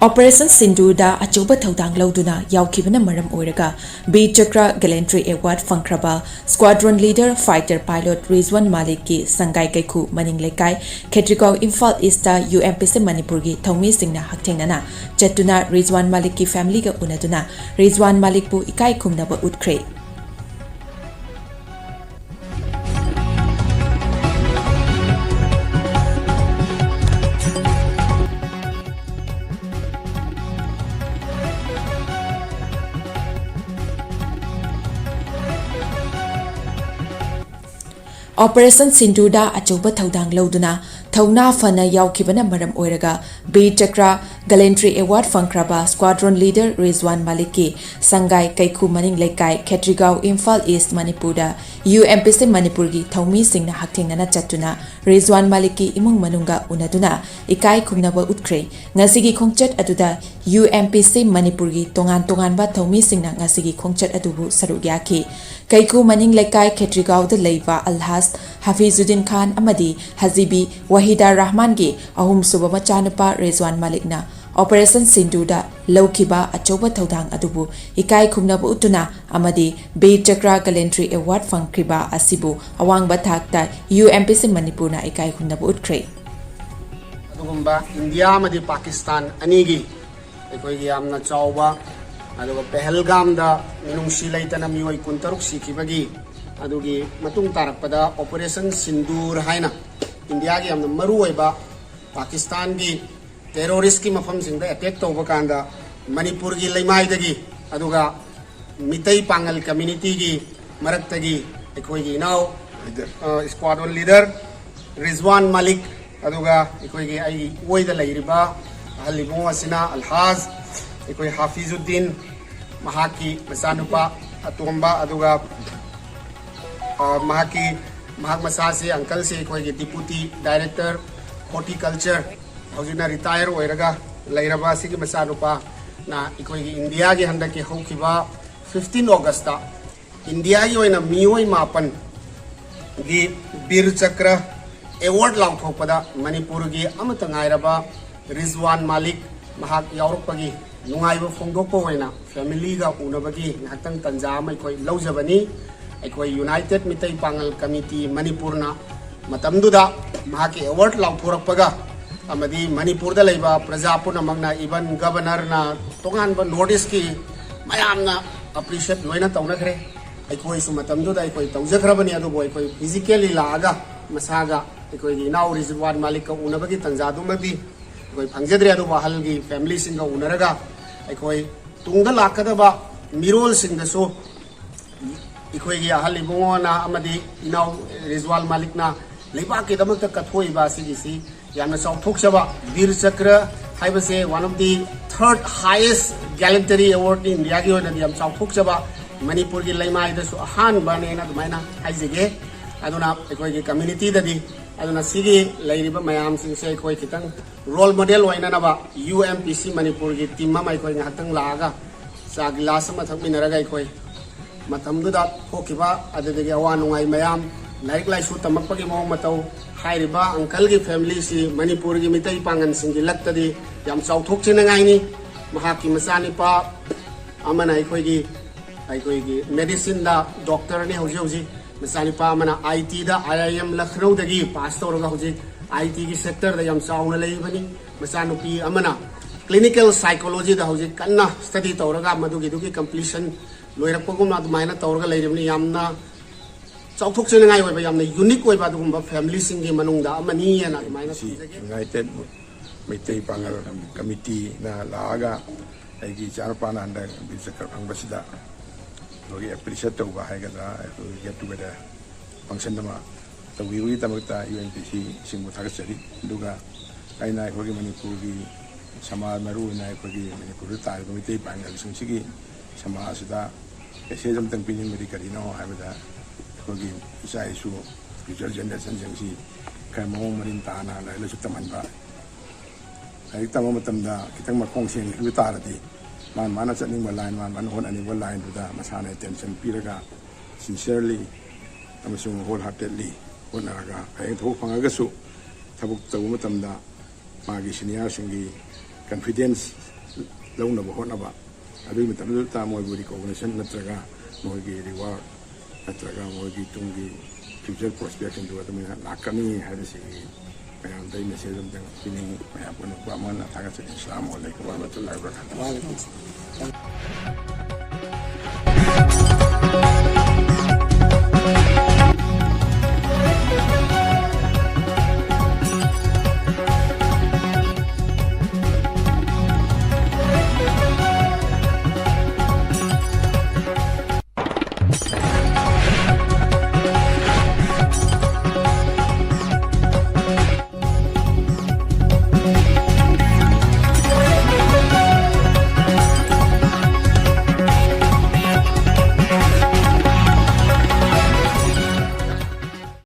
Operation Sindhuda achouba thodang lauduna yaukibana maram oiraga B Chakra Gallantry Award fangkraba Squadron Leader Fighter Pilot Rizwan Malik ki Sangai Kaikhu Maning Lekai Khetrikau Imphal East UMPC Manipur gi Thongmi singna haktengnana chatuna Rizwan Malik ki family ga unaduna Rizwan Malik bu ikai khumnaba utkre Operation Sindhuda achouba thodang lauduna thona fana yaukibana maram oiraga B Chakra Gallantry Award fangkraba Squadron Leader Rizwan Malik ki Sangai Kaikhu Maning Lekai Khetrikau Imphal East Manipurda UMPC Manipur gi Thongmi singna haktengnana chatuna Rizwan Malik ki imung manunga unaduna ikai khumnaba utkre ngasigi khongchat aduda UMPC Manipur gi tongan ba Thongmi singna ngasigi khongchat adubu saruk yaki Kaikhu Maning Lekai Khetrikau da leiba Alhas Hafizuddin Khan amadi Hazibi Wahida Rahman gi ahum suba machanupa Rizwan Malikna Operation Sindhuda laukiba achouba thodang adubu ikai khumnaba utuna amadi B Chakra Gallantry Award fangkriba asibu awangba thakta UMPC Manipurna ikai khumnaba utkre adugumba India amadi Pakistan anigi ekoigi amna chawba aduga Pahalgam da minungsi laitana mioi kuntaruk sikibagi adugi matung tarakpada Operation Sindur haina India gi amna maruoiba Pakistan gi terrorist ki mafam singda attack tawba kanda Manipur gi leimai dagi aduga mitai pangal community gi maraktagi ekoigi now squadron leader Rizwan Malik aduga ekoigi ai oida lairiba halibo asina Alhaz ekoi Hafizuddin mahaki masanupa atomba aduga mahak masasi uncle se koi deputy director horticulture hojina retire oiraga lairaba sigi masanupa na ikoi India gi handa ki hokiba 15 August ta India gi oina mioi mapan gi Bir Chakra award langthokpada Manipur gi amata ngairaba Rizwan Malik mahak yaurupagi nungaiba phongdokpa oina family ga unabagi nghatang tanja mai koi laujabani aikoi United Mitai Pangal Committee Manipurna matamduda mahaki award laupurakpaga amadi Manipurda leiba praja punamagna even governor na tonganba notice ki mayamna appreciate loina taunakre aikoi su matamduda aikoi taujakhrabani adu boy koi physically laaga masaga aikoi inaw Rizwan Malik ka unabagi tanjadu madi aikoi phangjadre adu wahalgi family singa unaraga aikoi tungda lakadaba mirol singdaso इकोई अहली बोना अमदी इनाउ Rizwan Malikna लेबा के दमक कथोइबा सिगिसी याना चौथोक्सबा वीर चक्र हाइबसे one of the third highest gallantry award in India की ओना दिम चौथोक्सबा मणिपुर की लेमाइ दसु अहान बनेना दुमाइना हाइजेगे अदुना इकोई की कम्युनिटी ददी अदुना सिगी लेरिबा मयाम सिंसे इकोई खितंग रोल मॉडल ओइनानबा UMPC मणिपुर की टीम मा इकोई nghatang लागा चा गिलास मा थकमिनरगा इकोई matamduda hokiba adadagi awa nungai mayam laik laisu tamakpagi mong matau hairiba uncle gi family si Manipur gi mitai pangan singi laktadi yam chauthok china ngai ni mahaki masani pa amana aikoi gi medicine da doctor ne hoji masani pa amana IT da IIM Lucknow dagi pass tawraga hoji IT gi sector da yam chauna leibani masanupi amana clinical psychology da hoji kanna study tawraga madugi dugi completion लोइरपगुम अदुमाइना तौरगा लेरिबनि यामना चौथोक्चनगाय ओइबा यामना unique ओइबा दुगुम्बा फैमिली सिंगी मनुंगदा अमनी याना अदुमाइना यूनाइटेड मितई पांगल कमिटी ना लागा आइगी चारपाना अंडा बिचकर फंगबसिदा लोगी एप्रिशिएट तौबा हाइगदा गेट टुगेदर फंक्शन दमा तौगिबि तमकता UNPC सिंगु थागचरी दुगा आइना खोगी मणिपुर की समाज मरु ना खोगी मणिपुर ताइ मितई पांगल सिंसिगी समाजदा ऐसे जम तंग पिनिंग मेरी करी ना हो है बता कोई इसा इशू फ्यूचर जनरेशन जंसी कई मोह मरिन ताना लाइल सुत्ता मनबा एक तमाम मतमदा कितने मकोंग से निकल तारती माना चटनिंग लाइन मान होन अनिबल लाइन बुदा मसाने टेंशन पीरगा सिंसियरली अमसुंग होल हार्टेडली होनरगा कई थोक फंगगसु थबुक तबु मतमदा मागी सीनियर सिंगी confidence ꯂꯧꯅꯕ ꯍꯣꯠꯅꯕ ꯑꯗꯨꯒꯤ ꯃꯇꯝꯗꯨꯗ ꯃꯣꯏꯕꯨ ꯔꯤꯀꯣꯒꯅꯤꯁꯟ ꯅꯠꯇ꯭ꯔꯒ ꯃꯣꯏꯒꯤ ꯔꯤꯋꯥꯔꯗ ꯅꯠꯇ꯭ꯔꯒ ꯃꯣꯏꯒꯤ ꯇꯨꯡꯒꯤ ꯐ꯭ꯌꯨꯆꯔ ꯄ꯭ꯔꯣꯁꯄꯦꯛꯁꯤꯡꯗꯨ ꯑꯗꯨꯃꯥꯏꯅ ꯂꯥꯛꯀꯅꯤ ꯍꯥꯏꯕꯁꯤꯒꯤ ꯃꯌꯥꯝꯗ ꯃꯦꯁꯦꯖ ꯑꯝꯇꯪ ꯄꯤꯅꯤꯡꯉꯤ ꯃꯌꯥꯝ ꯄꯨꯝꯅꯃꯛ ꯑꯃꯅ ꯊꯥꯒꯠꯆꯔꯤ ꯏꯁꯂꯥꯝ ꯑꯂꯩꯀꯨꯝ ꯋꯔꯍꯃꯇꯨꯜꯂꯥꯍꯤ ꯋꯕꯔꯀꯥꯇꯨꯍꯨ